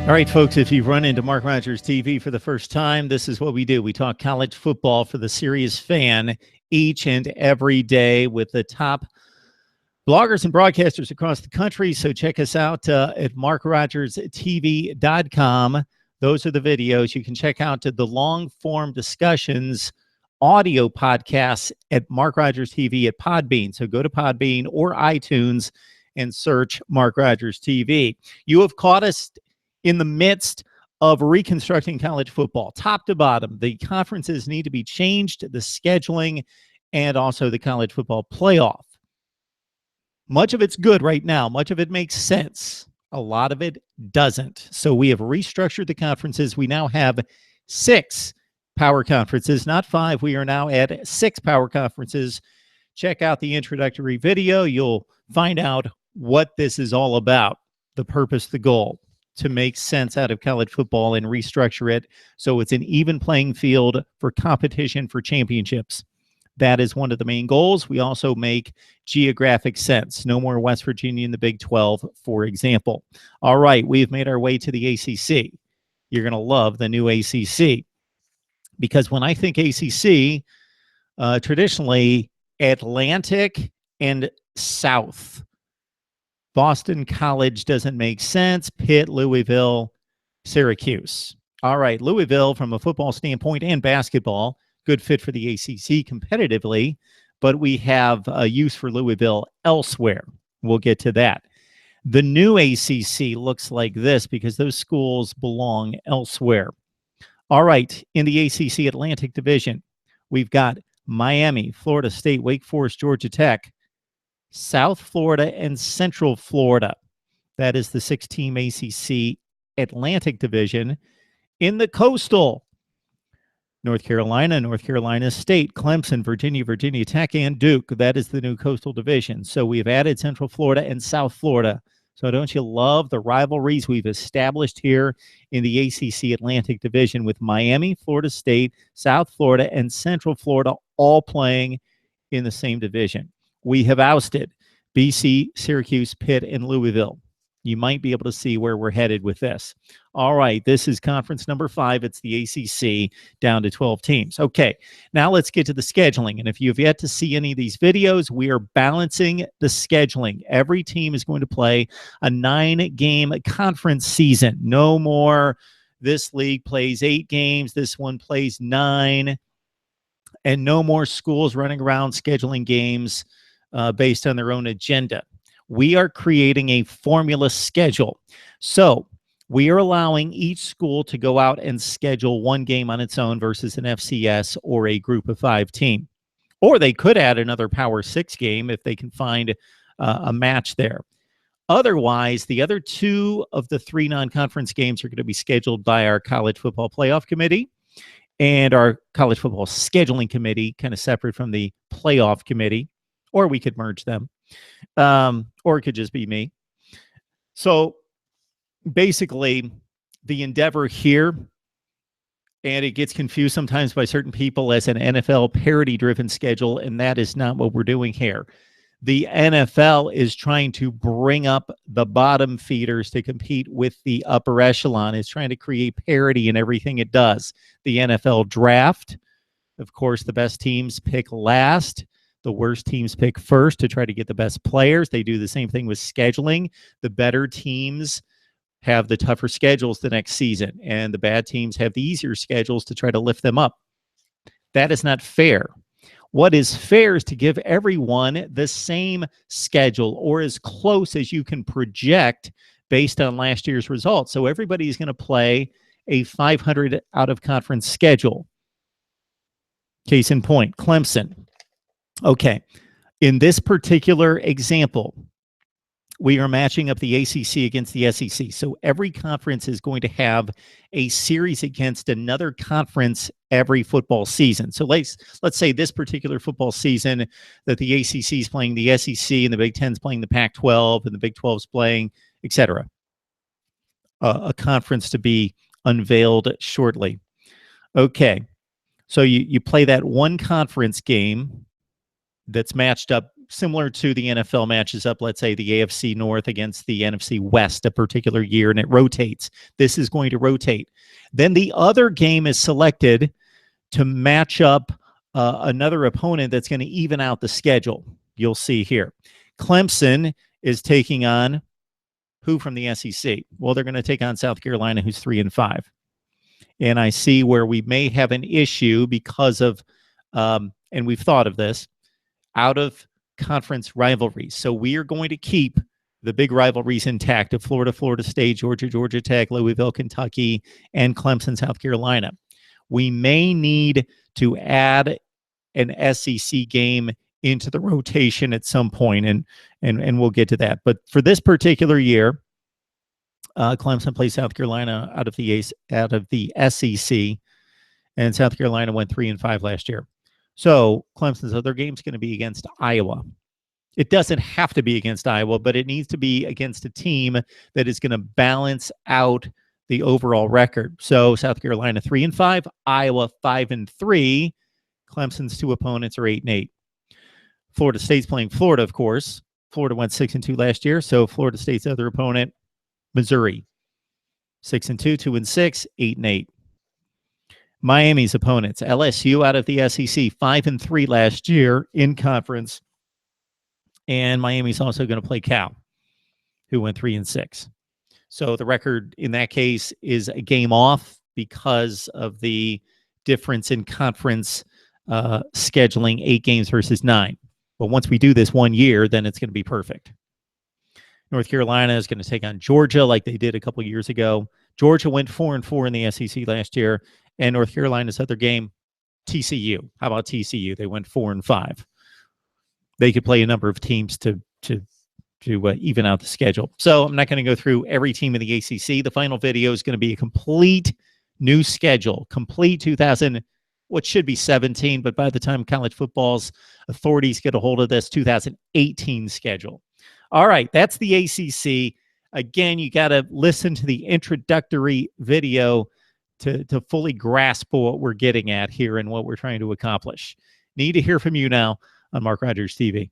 All right, folks, if you've run into Mark Rogers TV for the first time, this is what we do. We talk college football for the serious fan each and every day with the top bloggers and broadcasters across the country. So check us out at MarkRogersTV.com. Those are the videos. You can check out the long-form discussions, audio podcasts at Mark Rogers TV at Podbean. So go to Podbean or iTunes and search Mark Rogers TV. You have caught us in the midst of reconstructing college football, top to bottom. The conferences need to be changed, the scheduling, and also the college football playoff. Much of it's good right now. Much of it makes sense. A lot of it doesn't. So we have restructured the conferences. We now have 6 power conferences, not 5. We are now at 6 power conferences. Check out the introductory video. You'll find out what this is all about, the purpose, the goal, to make sense out of college football and restructure it so it's an even playing field for competition for championships. That is one of the main goals. We also make geographic sense. No more West Virginia in the Big 12, for example. All right, we've made our way to the ACC. You're going to love the new ACC because when I think ACC, traditionally Atlantic and South. Boston College doesn't make sense. Pitt, Louisville, Syracuse. All right, Louisville from a football standpoint and basketball, good fit for the ACC competitively, but we have a use for Louisville elsewhere. We'll get to that. The new ACC looks like this because those schools belong elsewhere. All right, in the ACC Atlantic Division, we've got Miami, Florida State, Wake Forest, Georgia Tech, South Florida, and Central Florida. That is the 6-team ACC Atlantic Division. In the Coastal, North Carolina State, Clemson, Virginia Tech, and Duke. That is the new Coastal Division. So we've added Central Florida and South Florida. So don't you love the rivalries we've established here in the ACC Atlantic Division with Miami, Florida State, South Florida, and Central Florida all playing in the same division. We have ousted BC, Syracuse, Pitt, and Louisville. You might be able to see where we're headed with this. All right, this is conference number 5. It's the ACC down to 12 teams. Okay, now let's get to the scheduling. And if you've yet to see any of these videos, we are balancing the scheduling. Every team is going to play a 9-game conference season. No more this league plays 8 games, this one plays 9, and no more schools running around scheduling games based on their own agenda. We are creating a formula schedule. So we are allowing each school to go out and schedule one game on its own versus an FCS or a group of 5 team. Or they could add another Power 6 game if they can find a match there. Otherwise, the other 2 of the 3 non-conference games are going to be scheduled by our College Football Playoff Committee and our College Football Scheduling Committee, kind of separate from the Playoff Committee. Or we could merge them. Or it could just be me. So basically, the endeavor here, and it gets confused sometimes by certain people as an NFL parity-driven schedule, and that is not what we're doing here. The NFL is trying to bring up the bottom feeders to compete with the upper echelon. It's trying to create parity in everything it does. The NFL draft, of course, the best teams pick last. The worst teams pick first to try to get the best players. They do the same thing with scheduling. The better teams have the tougher schedules the next season, and the bad teams have the easier schedules to try to lift them up. That is not fair. What is fair is to give everyone the same schedule or as close as you can project based on last year's results. So everybody is going to play a 500 out-of-conference schedule. Case in point, Clemson. Okay, in this particular example, we are matching up the ACC against the SEC. So every conference is going to have a series against another conference every football season. So let's say this particular football season that the ACC is playing the SEC and the Big Ten is playing the Pac-12 and the Big 12 is playing, etc. A conference to be unveiled shortly. Okay, so you play that one conference game that's matched up similar to the NFL matches up, let's say, the AFC North against the NFC West a particular year, and it rotates. This is going to rotate. Then the other game is selected to match up another opponent that's going to even out the schedule. You'll see here. Clemson is taking on who from the SEC? Well, they're going to take on South Carolina, who's 3-5. And I see where we may have an issue because of, and we've thought of this, out of conference rivalries. So we are going to keep the big rivalries intact of Florida, Florida State, Georgia, Georgia Tech, Louisville, Kentucky, and Clemson, South Carolina. We may need to add an SEC game into the rotation at some point, and we'll get to that. But for this particular year, Clemson plays South Carolina out of the SEC, and South Carolina went 3-5 last year. So Clemson's other game is going to be against Iowa. It doesn't have to be against Iowa, but it needs to be against a team that is going to balance out the overall record. So South Carolina 3-5, Iowa 5-3. Clemson's two opponents are 8-8. Florida State's playing Florida, of course. Florida went 6-2 last year. So Florida State's other opponent, Missouri, 6-2, 2-6, 8-8. Miami's opponents, LSU out of the SEC, 5-3 last year in conference. And Miami's also going to play Cal, who went 3-6. So the record in that case is a game off because of the difference in conference scheduling, 8 games versus 9. But once we do this 1 year, then it's going to be perfect. North Carolina is going to take on Georgia like they did a couple years ago. Georgia went 4-4 in the SEC last year. And North Carolina's other game, TCU. How about TCU? They went 4-5. They could play a number of teams to even out the schedule. So I'm not going to go through every team in the ACC. The final video is going to be a complete new schedule, complete 2000, what should be 17, but by the time college football's authorities get a hold of this, 2018 schedule. All right, that's the ACC. Again, you got to listen to the introductory video to fully grasp what we're getting at here and what we're trying to accomplish. Need to hear from you now on Mark Rogers TV.